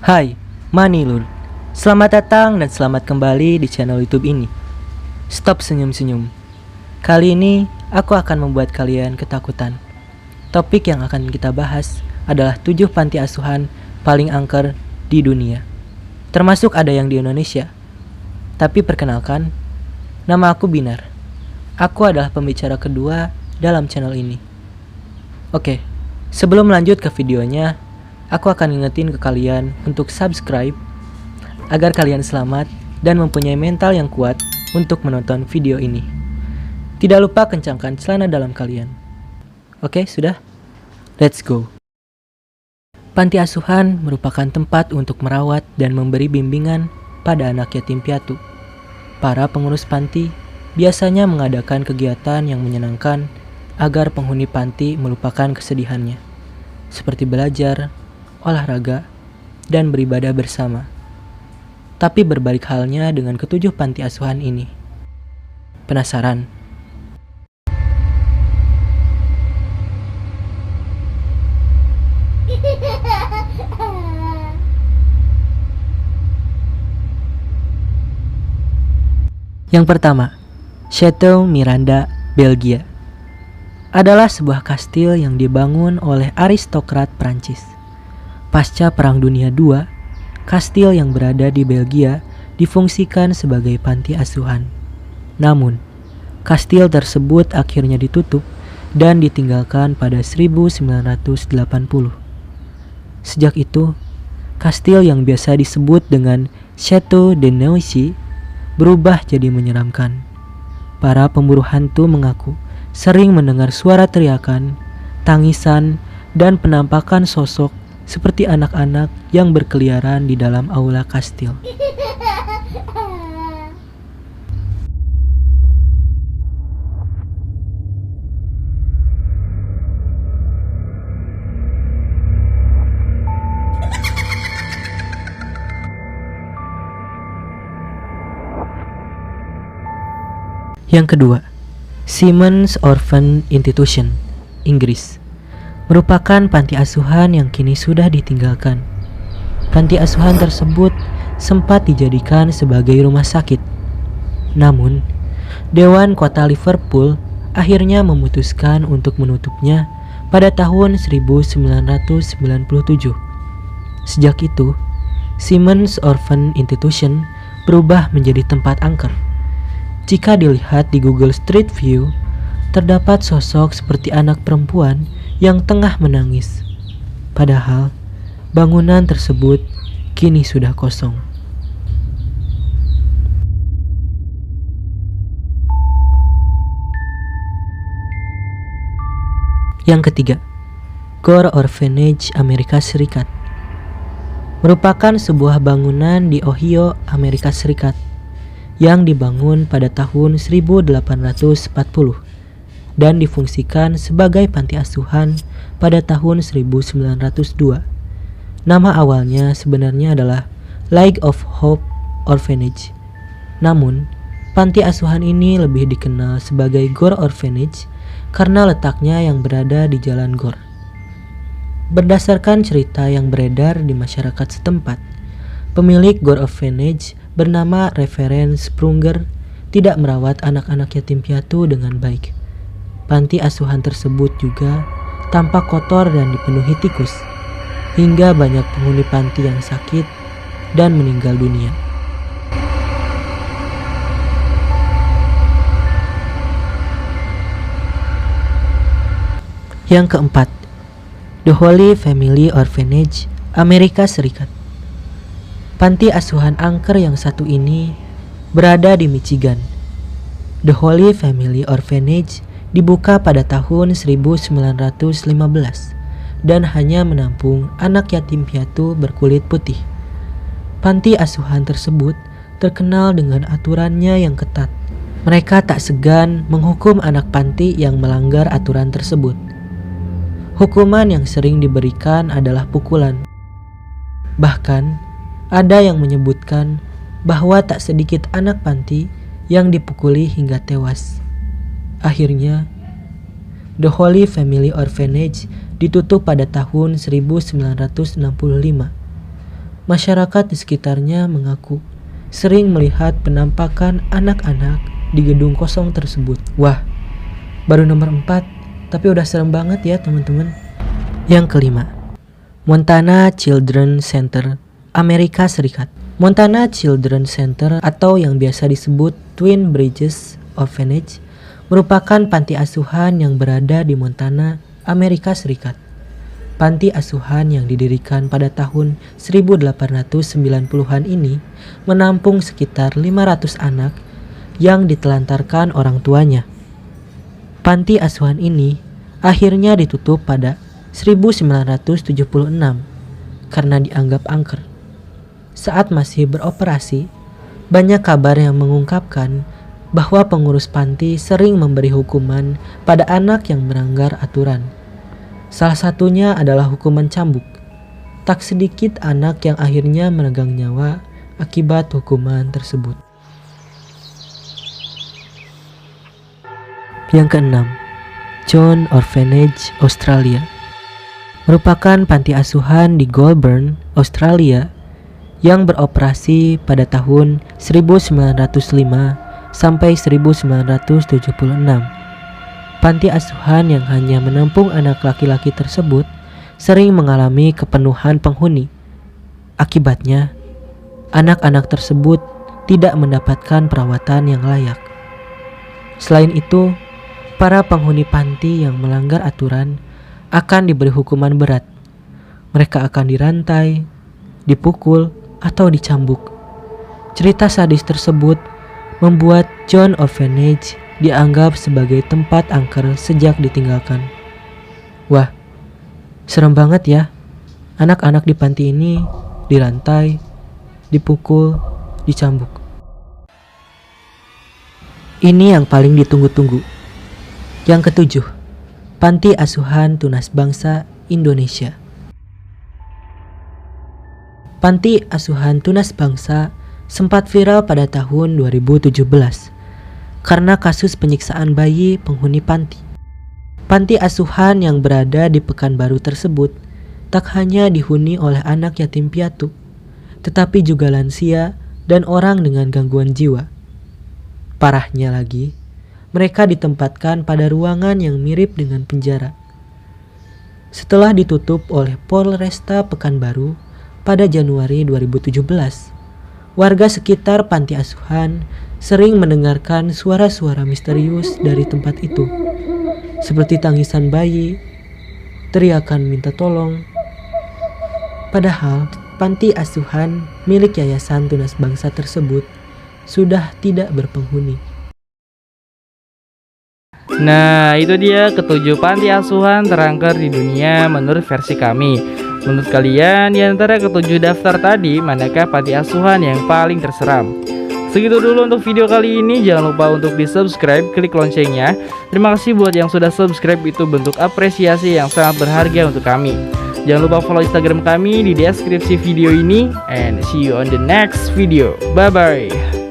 Hai, Manilul. Selamat datang dan selamat kembali di channel YouTube ini. Stop senyum-senyum. Kali ini aku akan membuat kalian ketakutan. Topik yang akan kita bahas adalah 7 panti asuhan paling angker di dunia. Termasuk ada yang di Indonesia. Tapi perkenalkan, nama aku Binar. Aku adalah pembicara kedua dalam channel ini. Oke, sebelum lanjut ke videonya, aku akan ingetin ke kalian untuk subscribe agar kalian selamat dan mempunyai mental yang kuat untuk menonton video ini. Tidak lupa kencangkan celana dalam kalian. Oke, sudah? Let's go. Panti asuhan merupakan tempat untuk merawat dan memberi bimbingan pada anak yatim piatu. Para pengurus panti biasanya mengadakan kegiatan yang menyenangkan agar penghuni panti melupakan kesedihannya, seperti belajar, olahraga, dan beribadah bersama. Tapi berbalik halnya dengan ketujuh panti asuhan ini. Penasaran? Yang pertama, Chateau Miranda, Belgia. Adalah sebuah kastil yang dibangun oleh aristokrat Prancis. Pasca Perang Dunia II, kastil yang berada di Belgia difungsikan sebagai panti asuhan. Namun, kastil tersebut akhirnya ditutup dan ditinggalkan pada 1980. Sejak itu, kastil yang biasa disebut dengan Chateau de Noisy berubah jadi menyeramkan. Para pemburu hantu mengaku sering mendengar suara teriakan, tangisan, dan penampakan sosok seperti anak-anak yang berkeliaran di dalam aula kastil. Yang kedua, Siemens Orphan Institution, Inggris, merupakan panti asuhan yang kini sudah ditinggalkan. Panti asuhan tersebut sempat dijadikan sebagai rumah sakit. Namun, Dewan Kota Liverpool akhirnya memutuskan untuk menutupnya pada tahun 1997. Sejak itu, Siemens Orphan Institution berubah menjadi tempat angker. Jika dilihat di Google Street View, terdapat sosok seperti anak perempuan yang tengah menangis. Padahal, bangunan tersebut kini sudah kosong. Yang ketiga, Gore Orphanage, Amerika Serikat, merupakan sebuah bangunan di Ohio, Amerika Serikat, yang dibangun pada tahun 1840 dan difungsikan sebagai panti asuhan pada tahun 1902. Nama awalnya sebenarnya adalah League of Hope Orphanage. Namun, panti asuhan ini lebih dikenal sebagai Gore Orphanage karena letaknya yang berada di Jalan Gore. Berdasarkan cerita yang beredar di masyarakat setempat, pemilik Gore Orphanage bernama Reverend Sprunger tidak merawat anak-anak yatim piatu dengan baik. Panti asuhan tersebut juga tampak kotor dan dipenuhi tikus, hingga banyak penghuni panti yang sakit dan meninggal dunia. Yang keempat, The Holy Family Orphanage, Amerika Serikat. Panti asuhan angker yang satu ini berada di Michigan. The Holy Family Orphanage dibuka pada tahun 1915 dan hanya menampung anak yatim piatu berkulit putih. Panti asuhan tersebut terkenal dengan aturannya yang ketat. Mereka tak segan menghukum anak panti yang melanggar aturan tersebut. Hukuman yang sering diberikan adalah pukulan. Bahkan, ada yang menyebutkan bahwa tak sedikit anak panti yang dipukuli hingga tewas. Akhirnya, The Holy Family Orphanage ditutup pada tahun 1965. Masyarakat di sekitarnya mengaku sering melihat penampakan anak-anak di gedung kosong tersebut. Wah, baru nomor 4, tapi udah serem banget ya teman-teman. Yang kelima, Montana Children's Center, Amerika Serikat. Montana Children's Center atau yang biasa disebut Twin Bridges Orphanage merupakan panti asuhan yang berada di Montana, Amerika Serikat. Panti asuhan yang didirikan pada tahun 1890-an ini menampung sekitar 500 anak yang ditelantarkan orang tuanya. Panti asuhan ini akhirnya ditutup pada 1976 karena dianggap angker. Saat masih beroperasi, banyak kabar yang mengungkapkan bahwa pengurus panti sering memberi hukuman pada anak yang melanggar aturan. Salah satunya adalah hukuman cambuk. Tak sedikit anak yang akhirnya menegang nyawa akibat hukuman tersebut. Yang keenam, John Orphanage, Australia. Merupakan panti asuhan di Goulburn, Australia yang beroperasi pada tahun 1905 sampai 1976. Panti asuhan yang hanya menampung anak laki-laki tersebut sering mengalami kepenuhan penghuni. Akibatnya, anak-anak tersebut tidak mendapatkan perawatan yang layak. Selain itu, para penghuni panti yang melanggar aturan akan diberi hukuman berat. Mereka akan dirantai, dipukul, atau dicambuk. Cerita sadis tersebut membuat John Orphanage dianggap sebagai tempat angker sejak ditinggalkan. Wah, serem banget ya. Anak-anak di panti ini dirantai, dipukul, dicambuk. Ini yang paling ditunggu-tunggu. Yang ketujuh, Panti Asuhan Tunas Bangsa Indonesia. Panti Asuhan Tunas Bangsa sempat viral pada tahun 2017 karena kasus penyiksaan bayi penghuni panti. Panti asuhan yang berada di Pekanbaru tersebut tak hanya dihuni oleh anak yatim piatu, tetapi juga lansia dan orang dengan gangguan jiwa. Parahnya lagi, mereka ditempatkan pada ruangan yang mirip dengan penjara. Setelah ditutup oleh Polresta Pekanbaru pada Januari 2017, warga sekitar panti asuhan sering mendengarkan suara-suara misterius dari tempat itu, seperti tangisan bayi, teriakan minta tolong. Padahal panti asuhan milik Yayasan Tunas Bangsa tersebut sudah tidak berpenghuni. Nah, itu dia ketujuh panti asuhan terangker di dunia menurut versi kami. Menurut kalian, di antara ketujuh daftar tadi, manakah panti asuhan yang paling terseram? Segitu dulu untuk video kali ini. Jangan lupa untuk di subscribe, klik loncengnya. Terima kasih buat yang sudah subscribe, itu bentuk apresiasi yang sangat berharga untuk kami. Jangan lupa follow Instagram kami di deskripsi video ini. And see you on the next video. Bye bye.